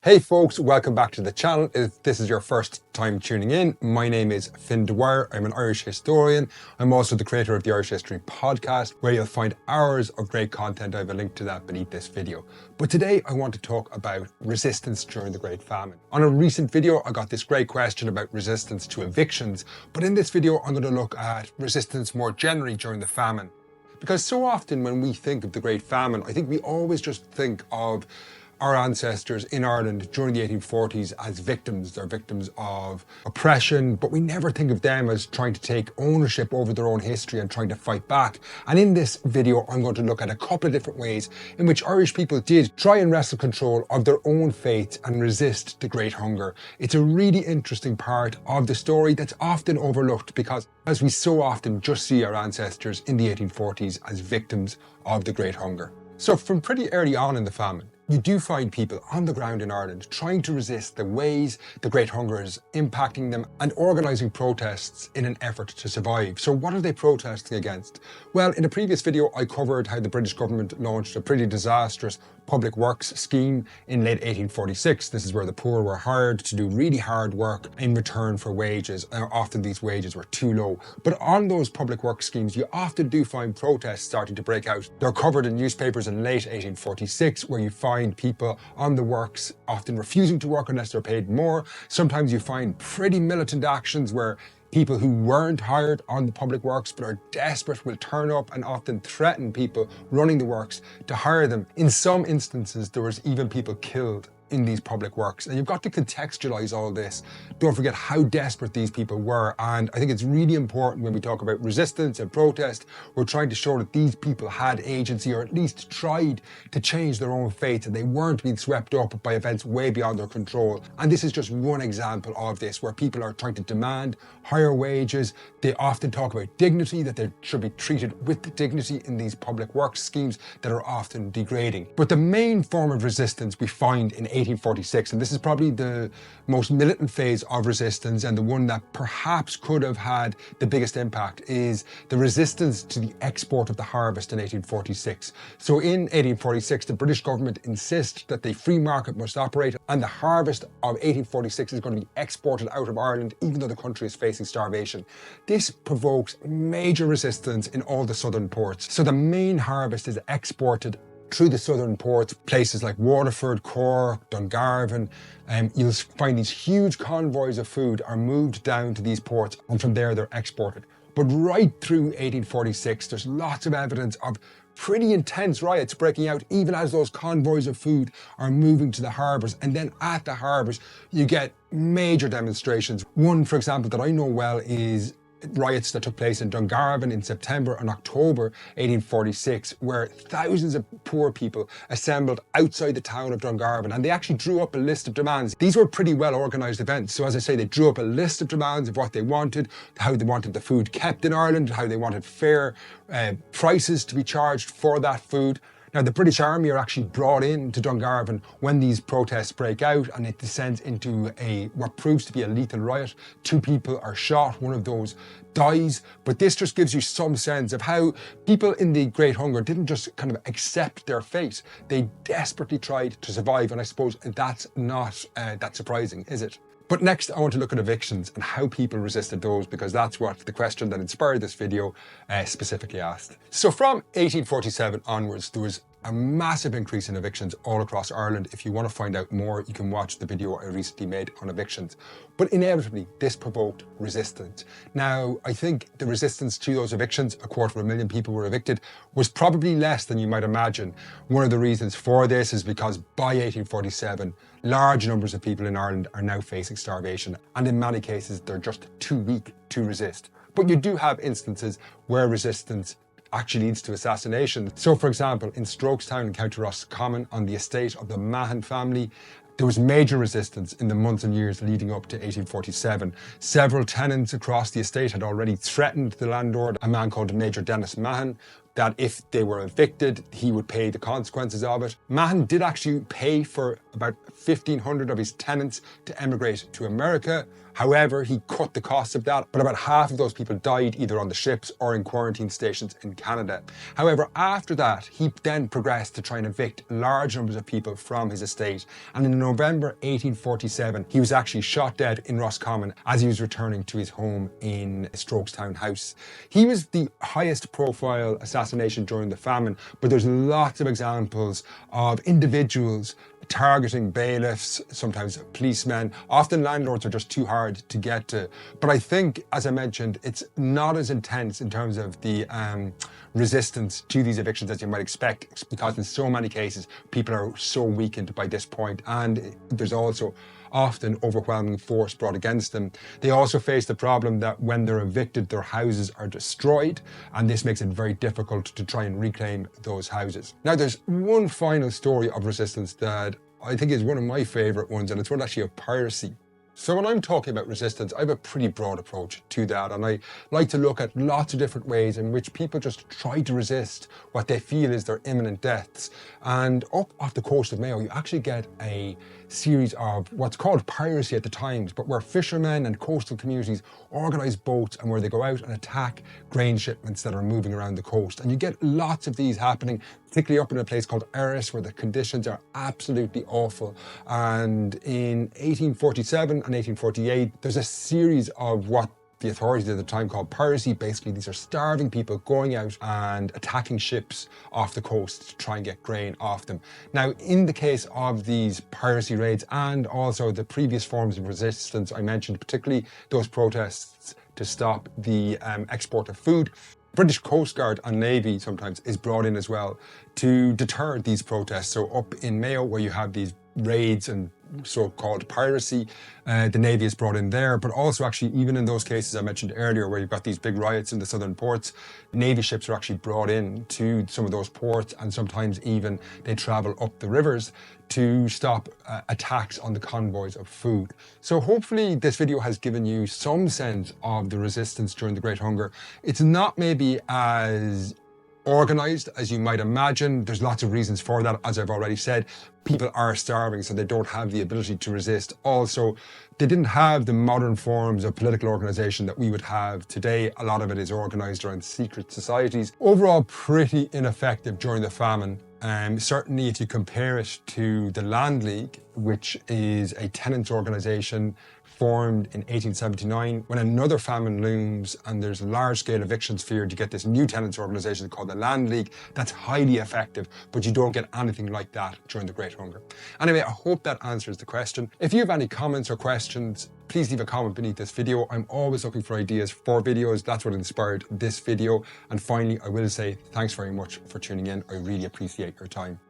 Hey folks, welcome back to the channel. If this is your first time tuning in, my name is Finn Dwyer. I'm an Irish historian. I'm also the creator of the Irish History podcast, where you'll find hours of great content. I have a link to that beneath this video. But today I want to talk about resistance during the Great Famine. On a recent video, I got this great question about resistance to evictions. But in this video, I'm going to look at resistance more generally during the famine. Because so often when we think of the Great Famine, I think we always just think of our ancestors in Ireland during the 1840s as victims. They're victims of oppression, but we never think of them as trying to take ownership over their own history and trying to fight back. And in this video, I'm going to look at a couple of different ways in which Irish people did try and wrestle control of their own fate and resist the Great Hunger. It's a really interesting part of the story that's often overlooked because, as we so often just see our ancestors in the 1840s as victims of the Great Hunger. So from pretty early on in the famine, you do find people on the ground in Ireland trying to resist the ways the Great Hunger is impacting them and organising protests in an effort to survive. So what are they protesting against? Well, in a previous video, I covered how the British government launched a pretty disastrous public works scheme in late 1846. This is where the poor were hired to do really hard work in return for wages. Often these wages were too low. But on those public works schemes, you often do find protests starting to break out. They're covered in newspapers in late 1846, where you find people on the works often refusing to work unless they're paid more. Sometimes you find pretty militant actions where people who weren't hired on the public works but are desperate will turn up and often threaten people running the works to hire them. In some instances, there was even people killed in these public works. And you've got to contextualize all this. Don't forget how desperate these people were. And I think it's really important when we talk about resistance and protest, we're trying to show that these people had agency, or at least tried to change their own fate, and they weren't being swept up by events way beyond their control. And this is just one example of this, where people are trying to demand higher wages. They often talk about dignity, that they should be treated with dignity in these public works schemes that are often degrading. But the main form of resistance we find in 1846, and this is probably the most militant phase of resistance and the one that perhaps could have had the biggest impact, is the resistance to the export of the harvest in 1846. So in 1846, the British government insists that the free market must operate, and the harvest of 1846 is going to be exported out of Ireland, even though the country is facing starvation. This provokes major resistance in all the southern ports. So the main harvest is exported through the southern ports, places like Waterford, Cork, Dungarvan. You'll find these huge convoys of food are moved down to these ports, and from there they're exported. But right through 1846, there's lots of evidence of pretty intense riots breaking out, even as those convoys of food are moving to the harbours. And then at the harbours, you get major demonstrations. One, for example, that I know well is riots that took place in Dungarvan in September and October 1846, where thousands of poor people assembled outside the town of Dungarvan, and they actually drew up a list of demands. These were pretty well organised events. So as I say, they drew up a list of demands of what they wanted, how they wanted the food kept in Ireland, how they wanted fair prices to be charged for that food. Now, the British Army are actually brought in to Dungarvan when these protests break out, and it descends into what proves to be a lethal riot. 2 people are shot, one of those dies. But this just gives you some sense of how people in the Great Hunger didn't just kind of accept their fate. They desperately tried to survive, and I suppose that's not that surprising, is it? But next, I want to look at evictions and how people resisted those, because that's what the question that inspired this video specifically asked. So from 1847 onwards, there was a massive increase in evictions all across Ireland. If you want to find out more, you can watch the video I recently made on evictions. But inevitably, this provoked resistance. Now, I think the resistance to those evictions, 250,000 people were evicted, was probably less than you might imagine. One of the reasons for this is because by 1847, large numbers of people in Ireland are now facing starvation, and in many cases, they're just too weak to resist. But you do have instances where resistance actually leads to assassination. So for example, in Strokestown in County Roscommon, on the estate of the Mahon family, there was major resistance in the months and years leading up to 1847. Several tenants across the estate had already threatened the landlord, a man called Major Dennis Mahon. that if they were evicted, he would pay the consequences of it. Mahon did actually pay for about 1,500 of his tenants to emigrate to America. However, he cut the cost of that, but about half of those people died either on the ships or in quarantine stations in Canada. However, after that, he then progressed to try and evict large numbers of people from his estate. And in November 1847, he was actually shot dead in Roscommon as he was returning to his home in Strokestown House. He was the highest profile assassination during the famine, but there's lots of examples of individuals targeting bailiffs, sometimes policemen. Often landlords are just too hard to get to. But I think, as I mentioned, it's not as intense in terms of the resistance to these evictions as you might expect, because in so many cases, people are so weakened by this point, and there's also often overwhelming force brought against them. They also face the problem that when they're evicted, their houses are destroyed, and this makes it very difficult to try and reclaim those houses. Now, there's one final story of resistance that I think is one of my favorite ones, and it's one actually of piracy. So when I'm talking about resistance, I have a pretty broad approach to that, and I like to look at lots of different ways in which people just try to resist what they feel is their imminent deaths. And up off the coast of Mayo, you actually get a series of what's called piracy at the times, but where fishermen and coastal communities organise boats and where they go out and attack grain shipments that are moving around the coast. And you get lots of these happening, particularly up in a place called Erris, where the conditions are absolutely awful. And in 1847 and 1848, there's a series of what the authorities at the time called piracy. Basically, these are starving people going out and attacking ships off the coast to try and get grain off them. Now, in the case of these piracy raids and also the previous forms of resistance I mentioned, particularly those protests to stop the export of food, British Coast Guard and Navy sometimes is brought in as well to deter these protests. So up in Mayo, where you have these raids and so-called piracy, the Navy is brought in there, but also actually even in those cases I mentioned earlier where you've got these big riots in the southern ports, Navy ships are actually brought in to some of those ports, and sometimes even they travel up the rivers to stop attacks on the convoys of food. So hopefully this video has given you some sense of the resistance during the Great Hunger. It's not maybe as organised as you might imagine. There's lots of reasons for that. As I've already said, people are starving, so they don't have the ability to resist. Also, they didn't have the modern forms of political organisation that we would have today. A lot of it is organised around secret societies. Overall, pretty ineffective during the famine. Certainly if you compare it to the Land League, which is a tenants organisation formed in 1879, when another famine looms and there's large-scale evictions feared, you get this new tenants organisation called the Land League that's highly effective, but you don't get anything like that during the Great Hunger. Anyway, I hope that answers the question. If you have any comments or questions, please leave a comment beneath this video. I'm always looking for ideas for videos. That's what inspired this video. And finally, I will say thanks very much for tuning in. I really appreciate your time.